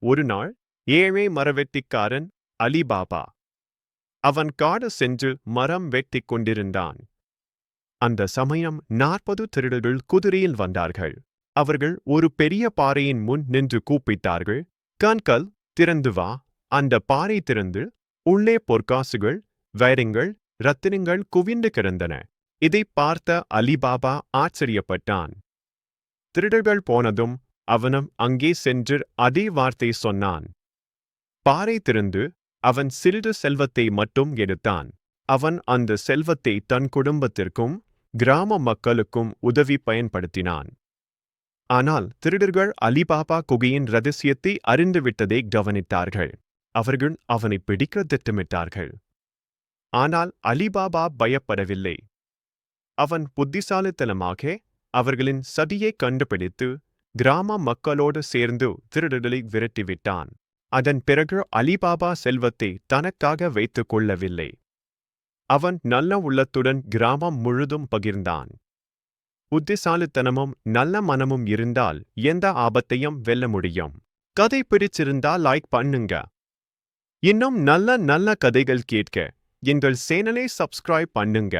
ஒருநாள் ஏழை மரவெட்டிக்காரன் அலிபாபா. அவன் காடு சென்று மரம் வெட்டிக் கொண்டிருந்தான். அந்த சமயம் 40 திருடர்கள் குதிரையில் வந்தார்கள். அவர்கள் ஒரு பெரிய பாறையின் முன் நின்று கூப்பிட்டார்கள், "கண்கள் திறந்து வா." அந்த பாறை திறந்து உள்ளே பொற்காசுகள், வைரங்கள், ரத்தினங்கள் குவிந்து கிடந்தன. இதை பார்த்த அலிபாபா ஆச்சரியப்பட்டான். திருடர்கள் போனதும் அவனும் அங்கே சென்று அதே வார்த்தை சொன்னான். பாறை திறந்து அவன் சிறிது செல்வத்தை மட்டும் எடுத்தான். அவன் அந்த செல்வத்தை தன் குடும்பத்திற்கும் கிராம மக்களுக்கும் உதவி பயன்படுத்தினான். ஆனால் திருடர்கள் அலிபாபா குகையின் ரகசியத்தை அறிந்துவிட்டதை கவனித்தார்கள். அவர்கள் அவனை பிடிக்க திட்டமிட்டார்கள். ஆனால் அலிபாபா பயப்படவில்லை. அவன் புத்திசாலித்தனமாக அவர்களின் சதியை கண்டுபிடித்து கிராம மக்களோடு சேர்ந்து திருடர்களை விரட்டிவிட்டான். அதன் பிறகு அலிபாபா செல்வத்தை தனக்காக வைத்துக் கொள்ளவில்லை. அவன் நல்ல உள்ளத்துடன் கிராமம் முழுதும் பகிர்ந்தான். புத்திசாலித்தனமும் நல்ல மனமும் இருந்தால் எந்த ஆபத்தையும் வெல்ல முடியும். கதை பிடிச்சிருந்தா லைக் பண்ணுங்க. இன்னும் நல்ல நல்ல கதைகள் கேட்க எங்கள் சேனலை சப்ஸ்கிரைப் பண்ணுங்க.